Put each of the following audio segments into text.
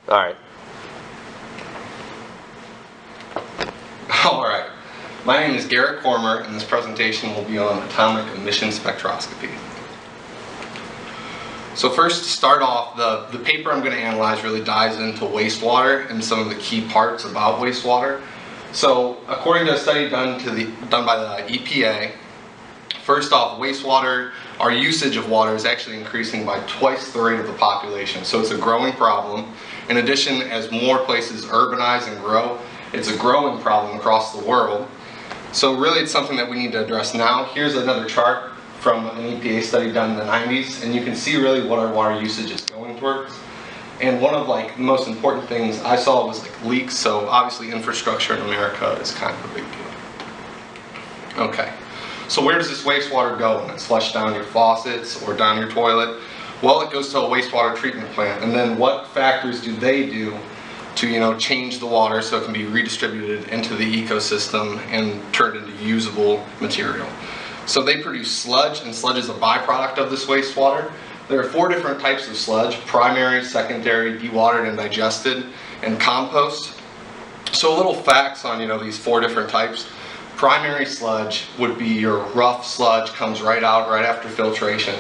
Alright. Alright. My name is Garrett Cormer, and this presentation will be on atomic emission spectroscopy. So first, to start off, the paper I'm going to analyze really dives into wastewater and some of the key parts about wastewater. So according to a study done by the EPA, first off, wastewater, our usage of water is actually increasing by twice the rate of the population. So it's a growing problem. In addition, as more places urbanize and grow, it's a growing problem across the world. So really it's something that we need to address now. Here's another chart from an EPA study done in the 90s, and you can see really what our water usage is going towards. And one of the most important things I saw was leaks, so obviously infrastructure in America is kind of a big deal. Okay, so where does this wastewater go when it's flushed down your faucets or down your toilet? Well, it goes to a wastewater treatment plant, and then what factors do they do to change the water so it can be redistributed into the ecosystem and turned into usable material? So they produce sludge, and sludge is a byproduct of this wastewater. There are 4 different types of sludge: primary, secondary, dewatered and digested, and compost. So little facts on these 4 different types. Primary sludge would be your rough sludge, comes right out right after filtration.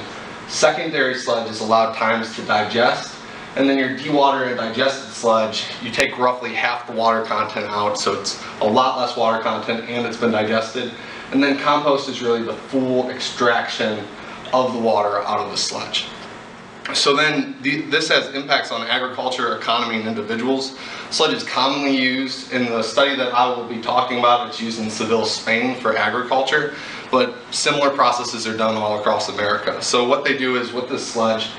Secondary sludge is allowed times to digest. And then your dewatered and digested sludge, you take roughly half the water content out, so it's a lot less water content and it's been digested. And then compost is really the full extraction of the water out of the sludge. So then this has impacts on agriculture, economy, and individuals. Sludge is commonly used in the study that I will be talking about. It's used in Seville, Spain for agriculture, but similar processes are done all across America. So what they do is with this sludge,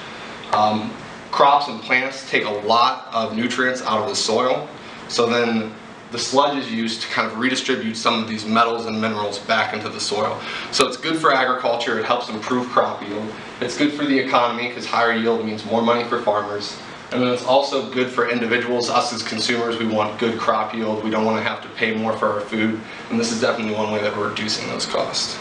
crops and plants take a lot of nutrients out of the soil. So then the sludge is used to kind of redistribute some of these metals and minerals back into the soil. So it's good for agriculture, it helps improve crop yield. It's good for the economy because higher yield means more money for farmers. And then it's also good for individuals. Us as consumers, we want good crop yield. We don't want to have to pay more for our food. And this is definitely one way that we're reducing those costs.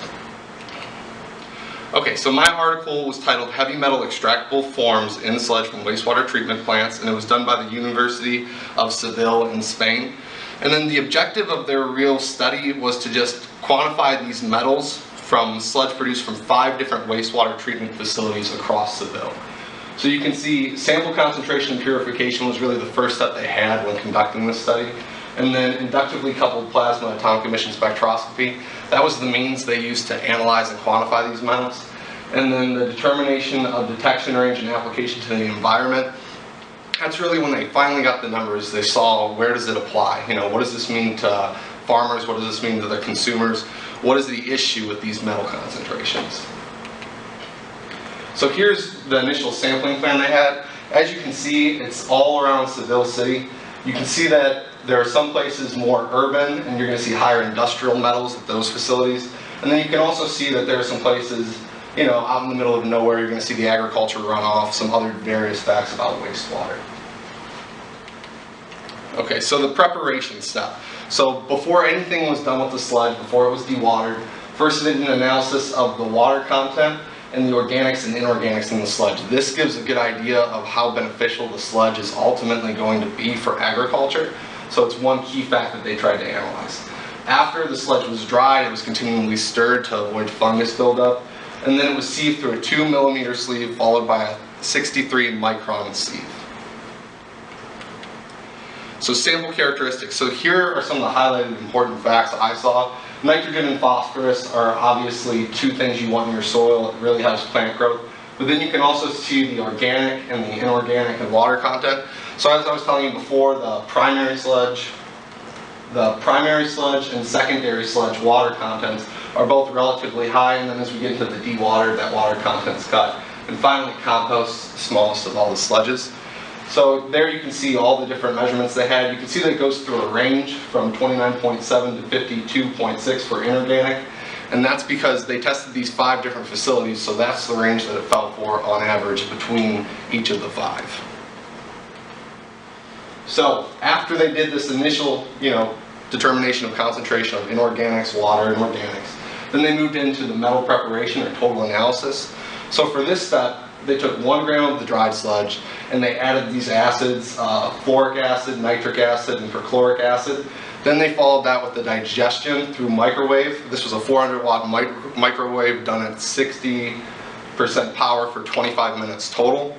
Okay, so my article was titled Heavy Metal Extractable Forms in Sludge from Wastewater Treatment Plants, and it was done by the University of Seville in Spain. And then the objective of their real study was to just quantify these metals from sludge produced from 5 different wastewater treatment facilities across Seville. So you can see sample concentration and purification was really the first step they had when conducting this study. And then inductively coupled plasma atomic emission spectroscopy, that was the means they used to analyze and quantify these metals. And then the determination of detection range and application to the environment, that's really when they finally got the numbers. They saw, where does it apply? What does this mean to farmers? What does this mean to the consumers? What is the issue with these metal concentrations? So here's the initial sampling plan they had. As you can see, it's all around Seville City. You can see that there are some places more urban, and you're going to see higher industrial metals at those facilities. And then you can also see that there are some places, out in the middle of nowhere, you're going to see the agriculture runoff, some other various facts about wastewater. Okay, so the preparation step. So before anything was done with the sludge, before it was dewatered, first they did an analysis of the water content and the organics and inorganics in the sludge. This gives a good idea of how beneficial the sludge is ultimately going to be for agriculture. So it's one key fact that they tried to analyze. After the sludge was dried, it was continually stirred to avoid fungus buildup, and then it was sieved through a 2mm sleeve followed by a 63-micron sieve. So sample characteristics. So here are some of the highlighted important facts I saw. Nitrogen and phosphorus are obviously 2 things you want in your soil. It really helps plant growth. But then you can also see the organic and the inorganic and water content. So as I was telling you before, the primary sludge and secondary sludge water contents are both relatively high, and then as we get into the dewatered, that water content's cut. And finally, compost, the smallest of all the sludges. So there you can see all the different measurements they had. You can see that it goes through a range from 29.7 to 52.6 for inorganic. And that's because they tested these 5 different facilities, so that's the range that it fell for on average between each of the 5. So after they did this initial, determination of concentration of inorganics, water, and organics, then they moved into the metal preparation or total analysis. So for this step, they took 1 gram of the dried sludge and they added these acids, fluoric acid, nitric acid, and perchloric acid. Then they followed that with the digestion through microwave. This was a 400-watt microwave done at 60% power for 25 minutes total.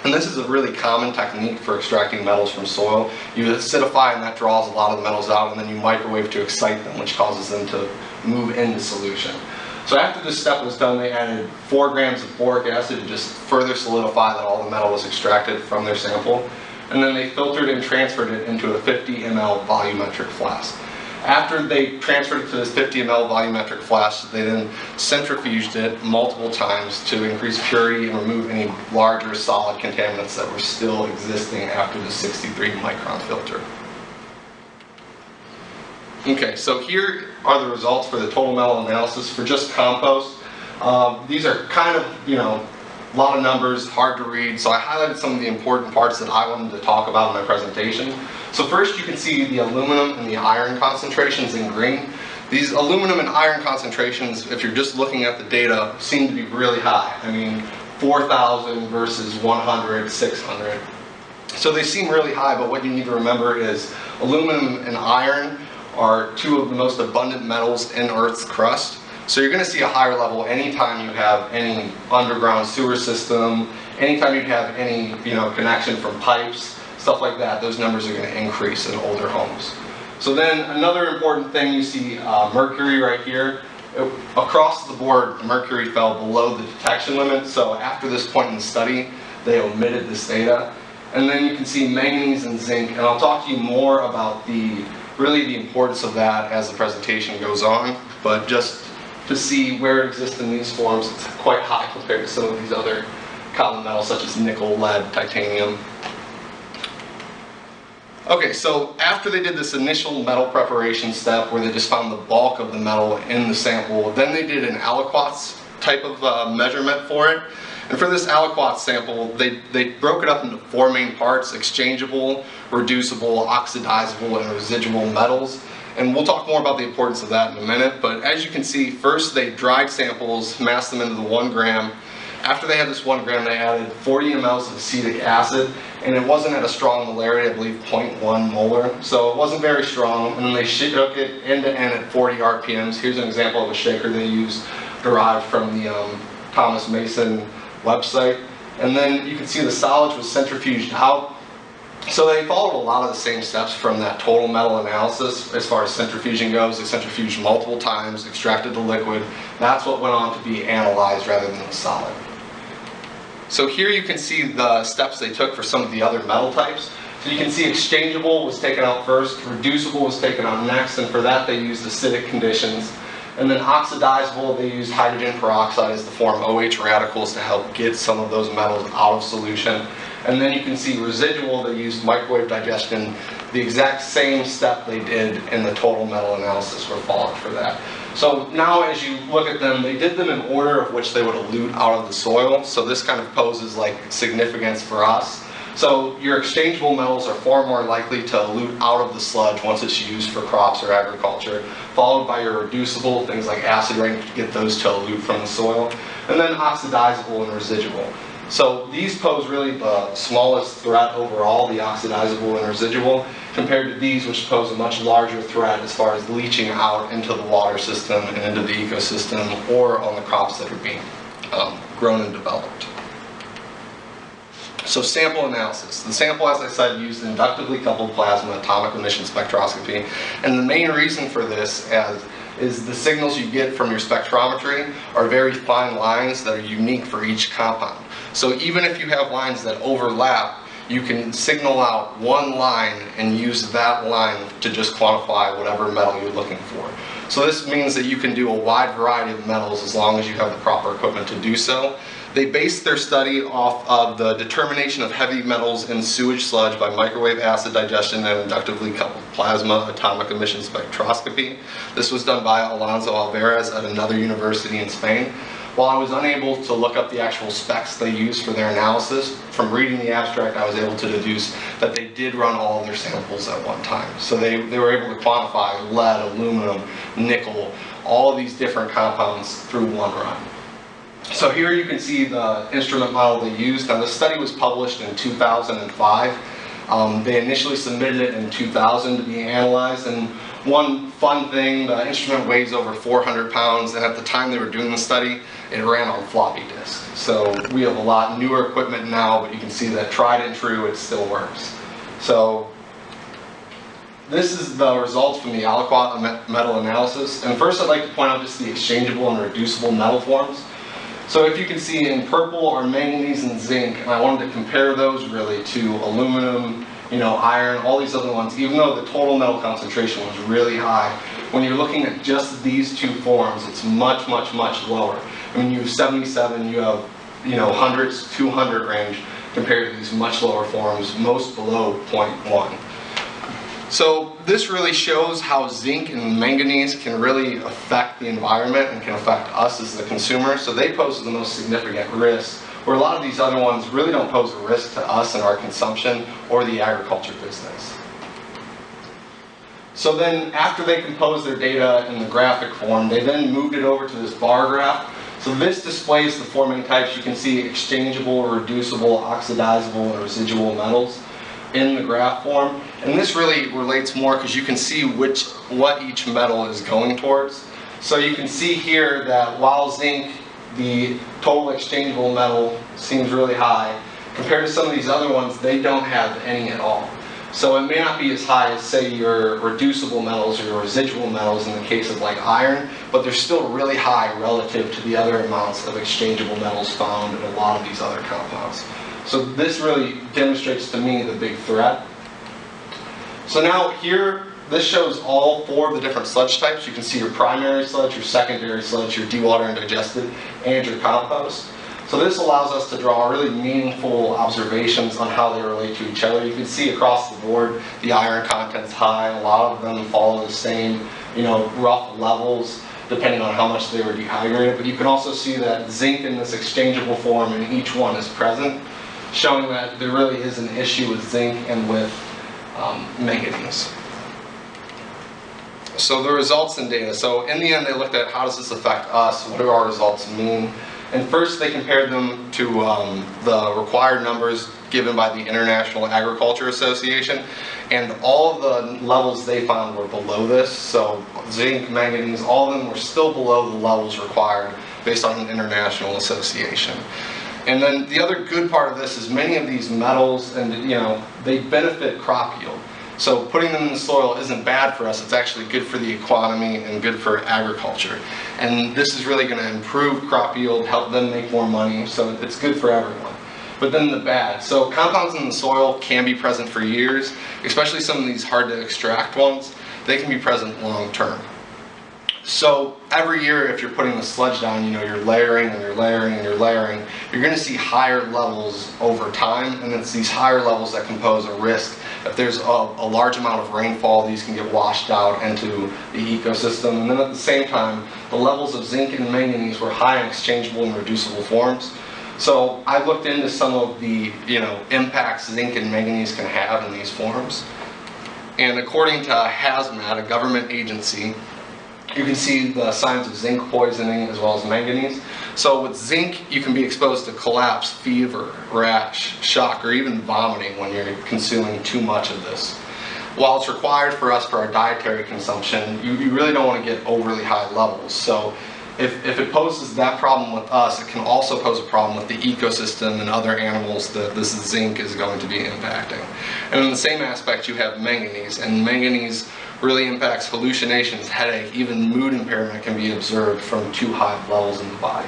And this is a really common technique for extracting metals from soil. You acidify and that draws a lot of the metals out, and then you microwave to excite them, which causes them to move into solution. So after this step was done, they added 4 grams of boric acid to just further solidify that all the metal was extracted from their sample. And then they filtered and transferred it into a 50 ml volumetric flask. After they transferred it to this 50 ml volumetric flask, they then centrifuged it multiple times to increase purity and remove any larger solid contaminants that were still existing after the 63 micron filter. Okay, so here are the results for the total metal analysis for just compost. These are kind of, a lot of numbers, hard to read, so I highlighted some of the important parts that I wanted to talk about in my presentation. So first you can see the aluminum and the iron concentrations in green. These aluminum and iron concentrations, if you're just looking at the data, seem to be really high. I mean, 4,000 versus 100, 600. So they seem really high, but what you need to remember is aluminum and iron are 2 of the most abundant metals in Earth's crust. So you're going to see a higher level anytime you have any underground sewer system, anytime you have any connection from pipes, stuff like that. Those numbers are going to increase in older homes. So then another important thing, you see mercury right here. Across the board, mercury fell below the detection limit. So after this point in the study, they omitted this data. And then you can see manganese and zinc, and I'll talk to you more about really the importance of that as the presentation goes on. But just to see where it exists in these forms, it's quite high compared to some of these other common metals such as nickel, lead, titanium. Okay, so after they did this initial metal preparation step where they just found the bulk of the metal in the sample, then they did an aliquots type of measurement for it. And for this aliquots sample, they broke it up into 4 main parts: exchangeable, reducible, oxidizable, and residual metals. And we'll talk more about the importance of that in a minute, but as you can see, first they dried samples, massed them into the 1 gram. After they had this 1 gram, they added 40 mLs of acetic acid, and it wasn't at a strong molarity, I believe 0.1 molar, so it wasn't very strong. And then they shook it end to end at 40 RPMs. Here's an example of a shaker they used, derived from the Thomas Mason website. And then you can see the solids was centrifuged out. So they followed a lot of the same steps from that total metal analysis as far as centrifuging goes. They centrifuged multiple times, extracted the liquid. That's what went on to be analyzed rather than the solid. So here you can see the steps they took for some of the other metal types. So you can see exchangeable was taken out first, reducible was taken out next, and for that they used acidic conditions. And then oxidizable, they used hydrogen peroxide as the form OH radicals to help get some of those metals out of solution. And then you can see residual, they used microwave digestion. The exact same step they did in the total metal analysis were followed for that. So now as you look at them, they did them in order of which they would elute out of the soil. So this kind of poses like significance for us. So your exchangeable metals are far more likely to elute out of the sludge once it's used for crops or agriculture, followed by your reducible, things like acid rain, to get those to elute from the soil, and then oxidizable and residual. So these pose really the smallest threat overall, the oxidizable and residual, compared to these, which pose a much larger threat as far as leaching out into the water system and into the ecosystem, or on the crops that are being grown and developed. So sample analysis. The sample, as I said, used inductively coupled plasma atomic emission spectroscopy, and the main reason for this is the signals you get from your spectrometry are very fine lines that are unique for each compound. So even if you have lines that overlap, you can signal out one line and use that line to just quantify whatever metal you're looking for. So this means that you can do a wide variety of metals as long as you have the proper equipment to do so. They based their study off of the determination of heavy metals in sewage sludge by microwave acid digestion and inductively coupled plasma atomic emission spectroscopy. This was done by Alonso Alvarez at another university in Spain. While I was unable to look up the actual specs they used for their analysis, from reading the abstract I was able to deduce that they did run all of their samples at one time. So they were able to quantify lead, aluminum, nickel, all of these different compounds through one run. So here you can see the instrument model they used. Now this study was published in 2005. They initially submitted it in 2000 to be analyzed, and one fun thing, the instrument weighs over 400 pounds, and at the time they were doing the study, it ran on floppy disk. So we have a lot newer equipment now, but you can see that tried and true, it still works. So this is the results from the aliquot metal analysis. And first I'd like to point out just the exchangeable and reducible metal forms. So if you can see in purple are manganese and zinc, and I wanted to compare those really to aluminum, iron, all these other ones, even though the total metal concentration was really high. When you're looking at just these two forms, it's much, much, much lower. I mean, you have 77, you have, hundreds, 200 range compared to these much lower forms, most below 0.1. So this really shows how zinc and manganese can really affect the environment and can affect us as the consumer. So they pose the most significant risk, where a lot of these other ones really don't pose a risk to us and our consumption or the agriculture business. So then after they composed their data in the graphic form, they then moved it over to this bar graph. So this displays the four main types. You can see exchangeable, reducible, oxidizable, and residual metals in the graph form. And this really relates more because you can see what each metal is going towards. So you can see here that while zinc, the total exchangeable metal, seems really high, compared to some of these other ones, they don't have any at all. So it may not be as high as, say, your reducible metals or your residual metals in the case of like iron, but they're still really high relative to the other amounts of exchangeable metals found in a lot of these other compounds. So this really demonstrates to me the big threat. So now here, this shows all four of the different sludge types. You can see your primary sludge, your secondary sludge, your dewater and digested, and your compost. So this allows us to draw really meaningful observations on how they relate to each other. You can see across the board, the iron content's high. A lot of them follow the same, rough levels, depending on how much they were dehydrated. But you can also see that zinc in this exchangeable form in each one is present, showing that there really is an issue with zinc and with manganese. So the results and data. So in the end, they looked at how does this affect us? What do our results mean? And first, they compared them to the required numbers given by the International Agriculture Association, and all of the levels they found were below this. So zinc, manganese, all of them were still below the levels required based on an international association. And then the other good part of this is many of these metals, and they benefit crop yield. So putting them in the soil isn't bad for us, it's actually good for the economy and good for agriculture. And this is really going to improve crop yield, help them make more money, so it's good for everyone. But then the bad. So compounds in the soil can be present for years, especially some of these hard to extract ones. They can be present long term. So every year, if you're putting the sludge down, you're layering and you're layering and you're layering, you're going to see higher levels over time, and it's these higher levels that can pose a risk. If there's a large amount of rainfall, these can get washed out into the ecosystem. And then at the same time, the levels of zinc and manganese were high in exchangeable and reducible forms. So I looked into some of the impacts zinc and manganese can have in these forms. And according to HAZMAT, a government agency, you can see the signs of zinc poisoning as well as manganese. So with zinc, you can be exposed to collapse, fever, rash, shock, or even vomiting when you're consuming too much of this. While it's required for us for our dietary consumption, you really don't want to get overly high levels. So if it poses that problem with us, it can also pose a problem with the ecosystem and other animals that this zinc is going to be impacting. And in the same aspect, you have manganese, and manganese really impacts hallucinations, headache, even mood impairment can be observed from too high levels in the body.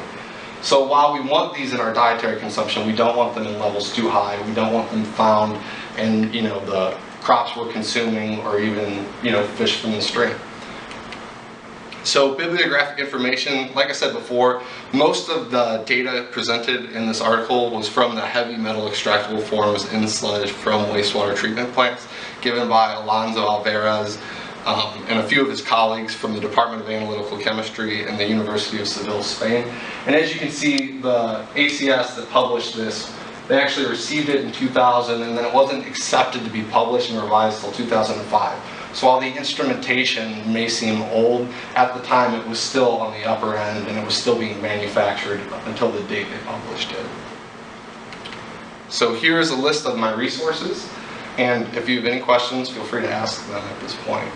So while we want these in our dietary consumption, we don't want them in levels too high. We don't want them found in the crops we're consuming, or even fish from the stream. So bibliographic information, like I said before, most of the data presented in this article was from the heavy metal extractable forms in sludge from wastewater treatment plants, given by Alonso Alvarez and a few of his colleagues from the Department of Analytical Chemistry and the University of Seville, Spain. And as you can see, the ACS that published this, they actually received it in 2000, and then it wasn't accepted to be published and revised until 2005. So while the instrumentation may seem old, at the time it was still on the upper end and it was still being manufactured until the date they published it. So here is a list of my resources, and if you have any questions, feel free to ask them at this point.